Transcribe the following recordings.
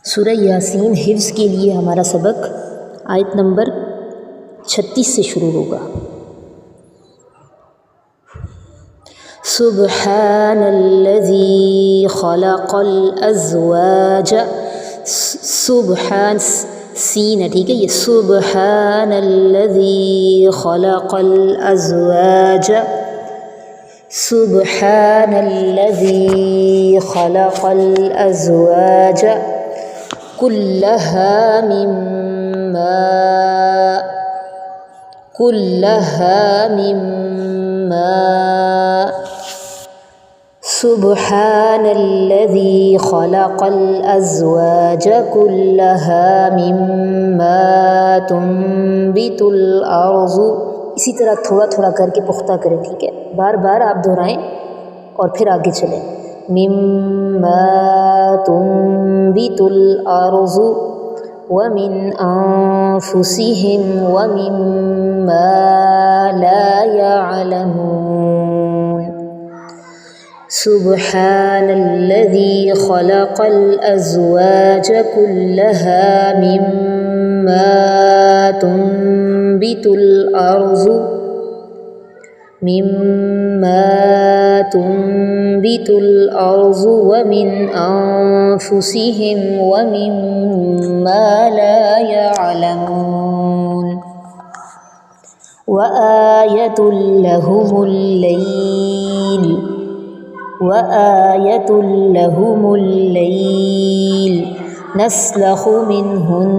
सूरह यासीन हिफ्ज़ के लिए हमारा सबक आयत नंबर 36 से शुरू होगा। सुब्हानल्लज़ी खलक़ल अज़वाज, सुब्हान सीन है, ठीक है। ये सुब्हानल्लज़ी खलक़ल अज़वाज, सुब्हानल्लज़ी खलक़ल अज़वाज कुल्लहा मिम्मा सुब्हानल्लज़ी खलक़ल अज़वाज कुल्लहा मिम्मा तुंबितुल अर्ज़ु। इसी तरह थोड़ा थोड़ा करके पुख्ता करें, ठीक है। बार बार आप दोहराएं और फिर आगे चलें। मिम्मा तुंबितुल अर्ज़ु व मिन अनफुसिहिम व मिम्मा ला यअलमून। सुब्हानल्लज़ी खलक़ल अज़वाज कुल्लहा मिम्मा तुंबितुल अर्ज़ु व मिन अनफुसिहिम व मिम्मा ला यअलमून। व आयतुल लहुमुल लैल नस्लखु मिन्हुन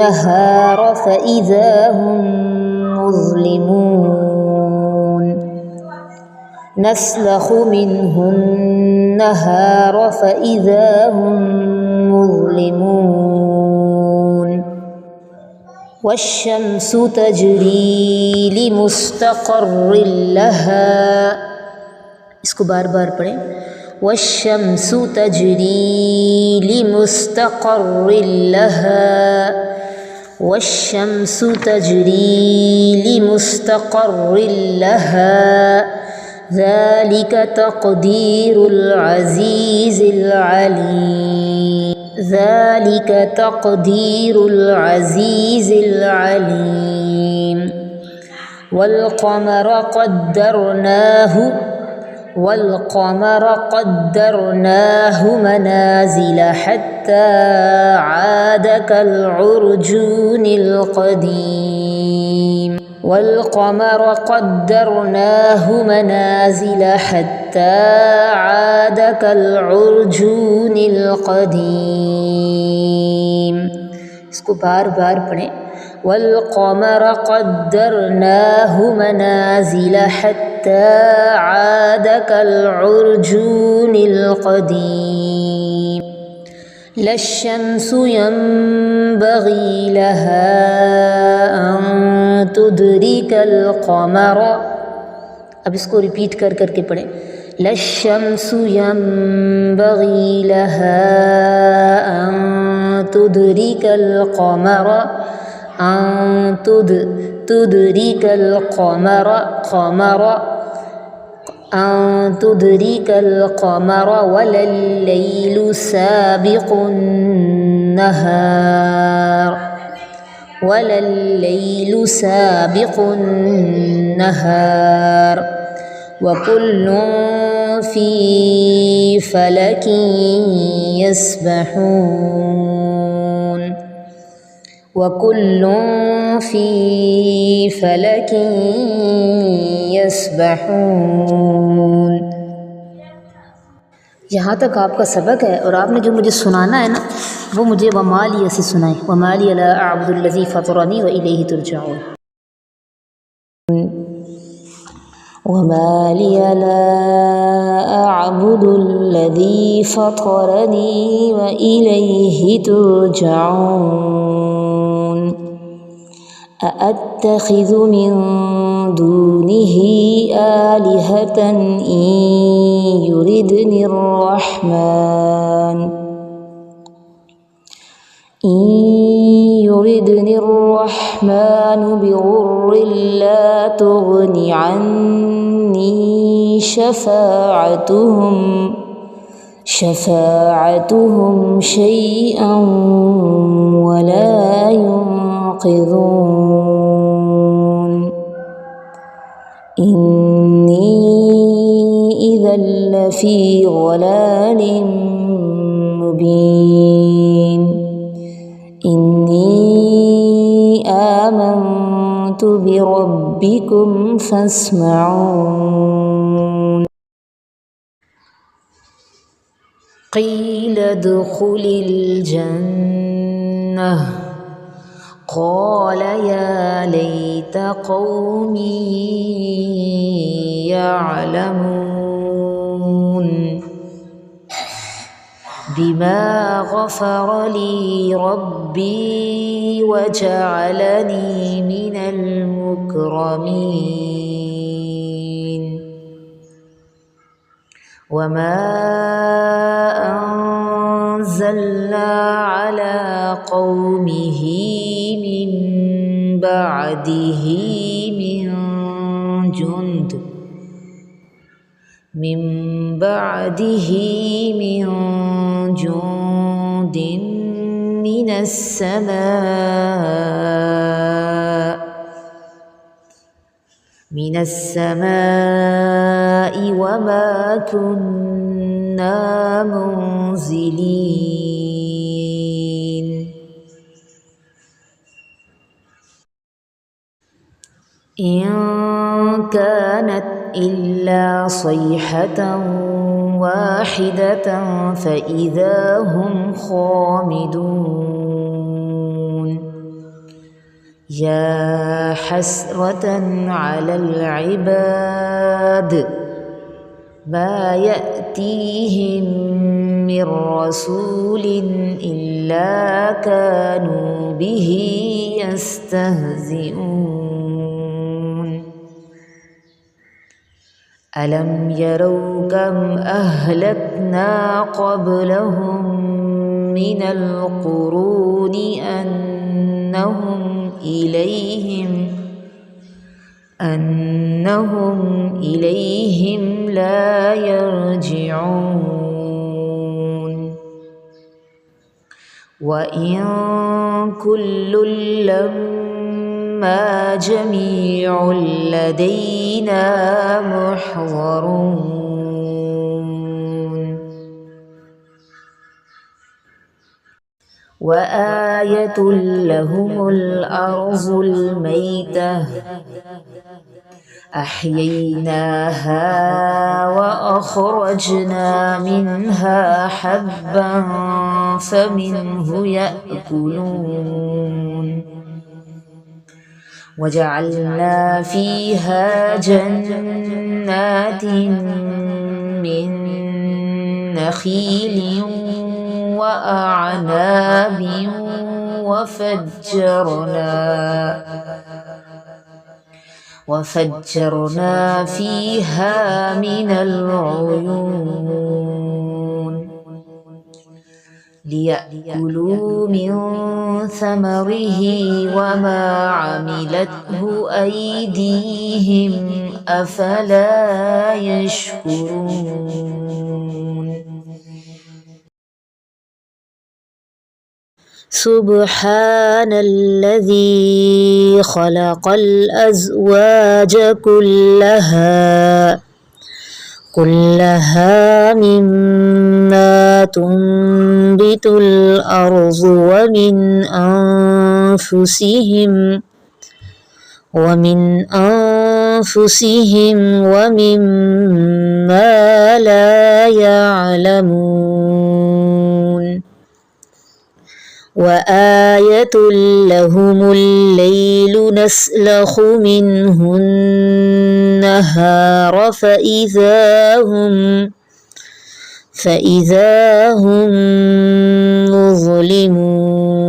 नहार फ़इज़ा हुम मुज़लिमून। नस्लखु मिन्हुन नहार फ़इज़ा हुम मुज़लिमून। वश्शम्सु तजरी लिमुस्तक़र्रिन लहा, इसको बार बार पढ़ें। वश्शम्सु तजरी लिमुस्तक़र्रिन लहा, वश्शम्सु तजरी लिमुस्तक़र्रिन लहा ज़ालिक तक़दीरुल अज़ीज़िल अलीम। ज़ालिक तक़दीरुल अज़ीज़िल अलीम। वल क़मर क़द्दरनाहु मनाज़िल हत्ता आद कल उर्जूनिल क़दीम। वल क़मर क़द्दरनाहु मनाज़िल हत्ता आद कल उर्जूनिल क़दीम। इसको बार बार पढ़ें। वल क़मर क़द्दरनाहु मनाज़िल हत्ता आद कल उर्जूनिल क़दीम। लश्शम्सु यंबग़ी लहा अन तुदरिकल क़मर, अब इसको रिपीट कर करके पढ़ें। लश्शम्सु यंबग़ी लहा अन तुदरिकल क़मर, अन तुदरिकल क़मर अन तुदरिकल क़मर वलल लैलु साबिक़ुन नहार, वलल लैलु साबिक़ुन नहार वकुल्लुन फ़ी फ़लकिन यस्बहून, वकुल्लुन फ़ी फ़लकिन यस्बहून। यहाँ तक आपका सबक है और आपने जो मुझे सुनाना है ना, वो मुझे वमालिया से सुनाए। वमालिया ला अअबुदुल्लज़ी फ़तरनी व इलैहि तुरजऊन। वमालिया ला अअबुदुल्लज़ी फ़तरनी व इलैहि तुरजऊन। अअत्तख़िज़ु मिन दूनिही आलिहतन इन युरिदनिर्रहमानु बिग़ुर्रिन ला तुग़नि अन्नी शफ़ाअतुहुम شفاعتهم شيئا ولا ينقذون إني إذا لفي ضلال مبين إني آمنت بربكم فاسمعون قيل ادخل الجنة قال يا ليت قومي يعلمون بما غفر لي ربي وجعلني من المكرمين وما أنزلنا على قومه من بعده من جند من السماء وما كنا منزلين إن كانت إلا صيحة واحدة فإذا هم خامدون يا حسرة على العباد ما يأتيهم من رسول إلا كانوا به يستهزئون ألم يروا كم أهلكنا قبلهم من القرون أنهم إليهم لا يرجعون وإن كل لما جميع لدينا محضرون وآية لهم الأرض الميتة أحييناها وأخرجنا منها حبا فمنه يأكلون وجعلنا فيها جنات من نخيل وأعناب وفجرنا فيها من العيون ليأكلوا من ثمره وما عملته أيديهم أفلا يشكرون سبحان الذي خلق الأزواج كلها مما تنبت الأرض ومن أنفسهم ومما لا يعلمون وآية لهم الليل نسلخ منه النهار فإذا هم مظلمون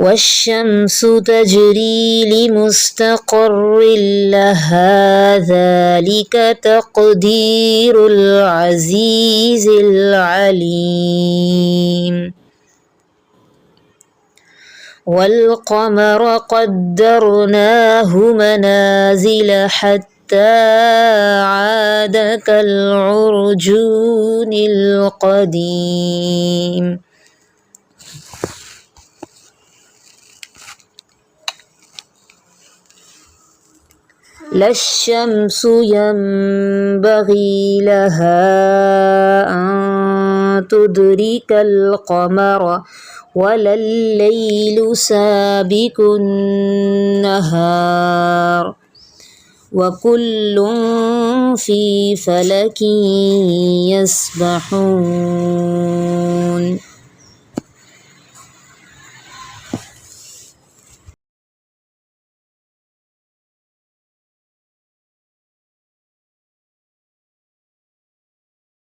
والشمس تجري لمستقر لها ذلك تقدير العزيز العليم والقمر قدرناه منازل حتى حتى عاد كالعرجون القديم. لا الشمس ينبغي لها أن تدرك القمر ولا الليل سابق النهار وكل في فلك يسبحون.